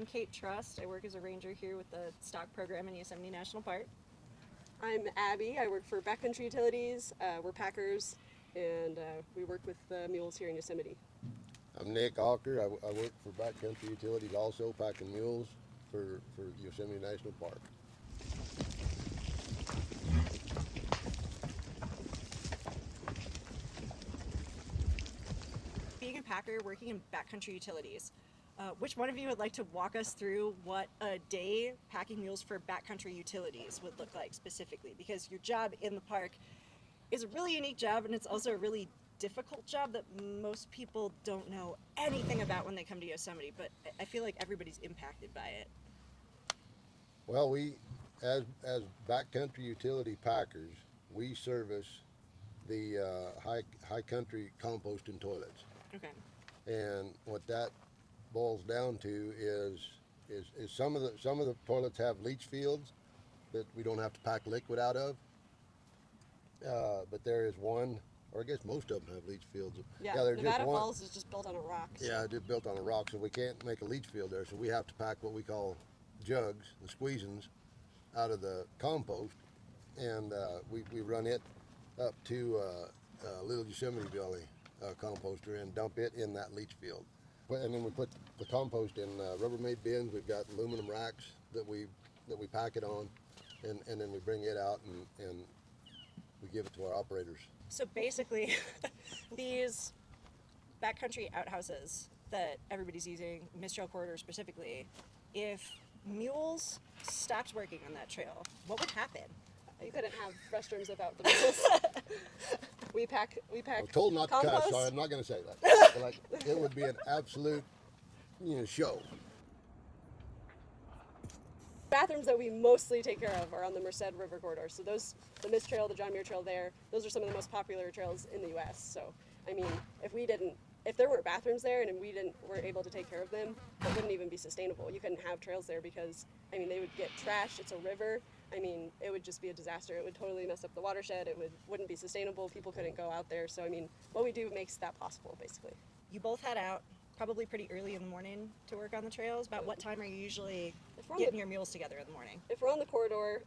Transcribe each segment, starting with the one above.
I'm Kate Trust. I work as a ranger here with the stock program in Yosemite National Park. I'm Abby. I work for Backcountry Utilities. We're packers, and we work with the mules here in Yosemite. I'm Nick Hawker. I work for Backcountry Utilities also, packing mules for Yosemite National Park. Being a packer working in Backcountry Utilities, which one of you would like to walk us through what a day packing mules for Backcountry Utilities would look like specifically? Because your job in the park is a really unique job, and it's also a really difficult job that most people don't know anything about when they come to Yosemite, but I feel like everybody's impacted by it. Well, we, as Backcountry Utility packers, we service the high country composting toilets. Okay. And what that boils down to is some of the toilets have leach fields that we don't have to pack liquid out of. But there is one, or I guess most of them have leach fields. Yeah, there's Nevada just one. Falls is just built on a rock. So. Yeah, it's built on a rock, so we can't make a leach field there. So we have to pack what we call jugs, the squeezins, out of the compost, and we run it up to Little Yosemite Valley composter and dump it in that leach field. And then we put the compost in Rubbermaid bins. We've got aluminum racks that we pack it on, and then we bring it out and we give it to our operators. So basically, these backcountry outhouses that everybody's using, Mist Trail Corridor specifically, if mules stopped working on that trail, what would happen? You couldn't have restrooms without the mules. We pack. I'm told not to compost. cuss, so I'm not going to say that. But like, it would be an absolute, show. Bathrooms that we mostly take care of are on the Merced River corridor. So the Mist Trail, the John Muir Trail there, those are some of the most popular trails in the U.S. So, I mean, if there weren't bathrooms there and weren't able to take care of them, it wouldn't even be sustainable. You couldn't have trails there because, I mean, they would get trashed. It's a river. I mean, it would just be a disaster. It would totally mess up the watershed. It wouldn't be sustainable. People couldn't go out there. So, I mean, what we do makes that possible, basically. You both head out probably pretty early in the morning to work on the trails. About what time are you usually getting your mules together in the morning? If we're on the corridor,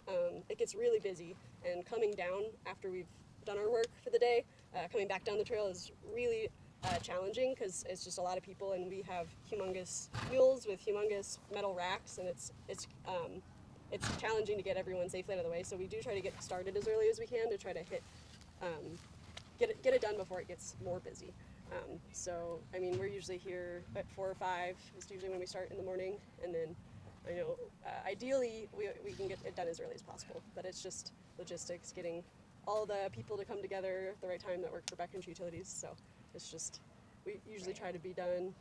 it gets really busy, and coming down after we've done our work for the day, coming back down the trail is really challenging because it's just a lot of people, and we have humongous mules with humongous metal racks, and it's challenging to get everyone safely out of the way. So we do try to get started as early as we can to try to get it done before it gets more busy. So I mean, we're usually here at 4 or 5 is usually when we start in the morning, and then I know ideally we can get it done as early as possible, but it's just logistics, getting all the people to come together at the right time that work for Backcountry Utilities. So it's just, we usually try to be done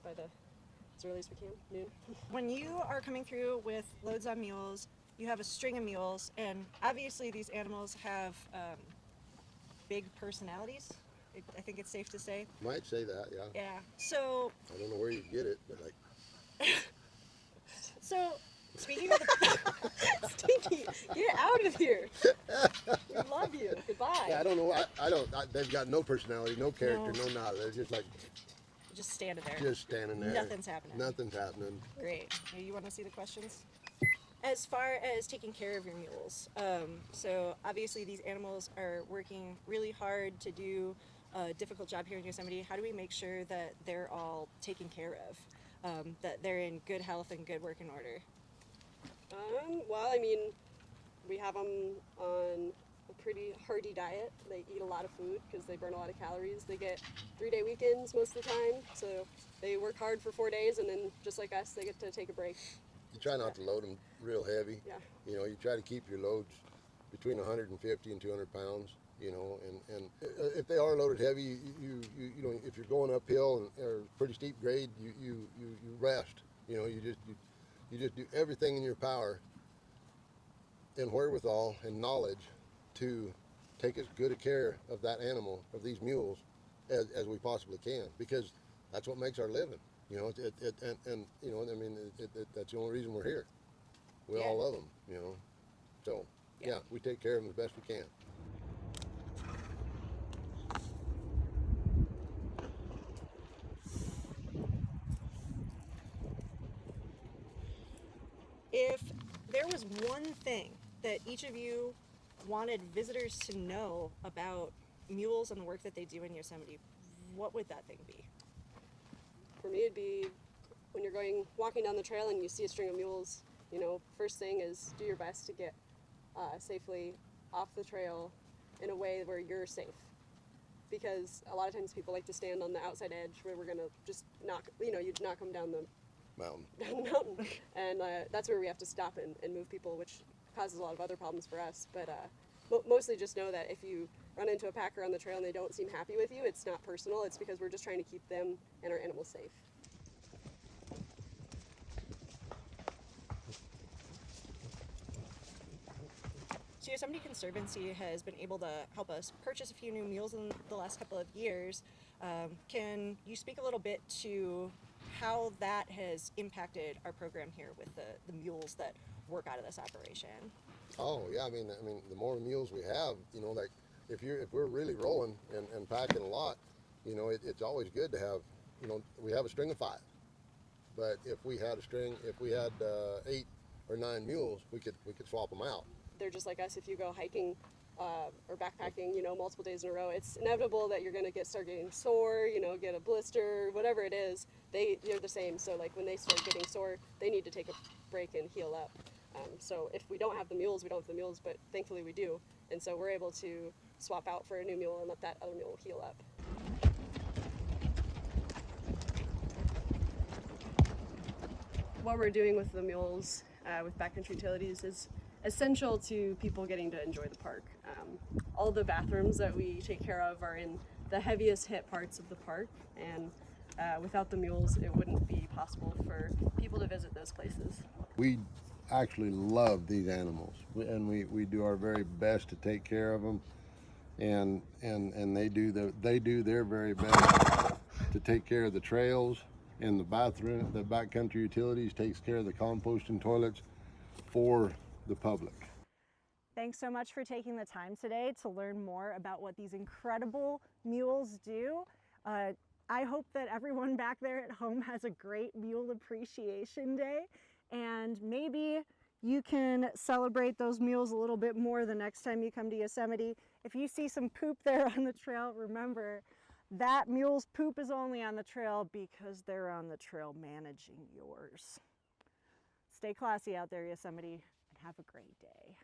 by as early as we can, noon. When you are coming through with loads on mules, you have a string of mules, and obviously these animals have big personalities. I think it's safe to say. Might say that, yeah. Yeah. So. I don't know where you get it, but like. So, speaking of the. Stinky, get out of here. We love you. Goodbye. Yeah, I don't know. They've got no personality, no character, no nada. They're just like. Just standing there. Just standing there. Nothing's happening. Nothing's happening. Great. You want to see the questions? As far as taking care of your mules, so obviously these animals are working really hard to do a difficult job here in Yosemite. How do we make sure that they're all taken care of, that they're in good health and good working order? Well, I mean, we have them on a pretty hearty diet. They eat a lot of food because they burn a lot of calories. They get 3-day weekends most of the time, so they work hard for 4 days, and then just like us, they get to take a break. You try not to load them real heavy. Yeah. You try to keep your loads between 150 and 200 pounds. And if they are loaded heavy, if you're going uphill and or pretty steep grade, you rest. You just do everything in your power and wherewithal and knowledge to take as good a care of that animal, of these mules, as we possibly can, because that's what makes our living. That's the only reason we're here. We all love them, So, yeah, we take care of them as best we can. If there was one thing that each of you wanted visitors to know about mules and the work that they do in Yosemite, what would that thing be? For me, it'd be when you're walking down the trail and you see a string of mules, you know, first thing is do your best to get safely off the trail in a way where you're safe. Because a lot of times people like to stand on the outside edge where we're gonna just you'd knock them down the Mountain. mountain. And that's where we have to stop and move people, which causes a lot of other problems for us. But mostly just know that if you run into a packer on the trail and they don't seem happy with you, it's not personal. It's because we're just trying to keep them and our animals safe. So Yosemite Conservancy has been able to help us purchase a few new mules in the last couple of years. Can you speak a little bit to how that has impacted our program here with the mules that work out of this operation? Oh yeah, I mean the more mules we have, you know, like if we're really rolling and packing a lot, you know, it's always good to have, you know, we have a string of 5. But if we had 8 or 9 mules, we could swap them out. They're just like us. If you go hiking or backpacking, you know, multiple days in a row, it's inevitable that you're going to start getting sore, you know, get a blister, whatever it is. They're the same. So like when they start getting sore, they need to take a break and heal up. So if we don't have the mules, we don't have the mules, but thankfully we do. And so we're able to swap out for a new mule and let that other mule heal up. What we're doing with the mules with Backcountry Utilities is essential to people getting to enjoy the park. All the bathrooms that we take care of are in the heaviest hit parts of the park, and without the mules it wouldn't be possible for people to visit those places. We actually love these animals, and we do our very best to take care of them, and they do their very best to take care of the trails and the bathroom. The Backcountry Utilities takes care of the composting toilets for the public. Thanks so much for taking the time today to learn more about what these incredible mules do. I hope that everyone back there at home has a great Mule Appreciation Day, and maybe you can celebrate those mules a little bit more the next time you come to Yosemite. If you see some poop there on the trail, remember that mule's poop is only on the trail because they're on the trail managing yours. Stay classy out there, Yosemite, and have a great day.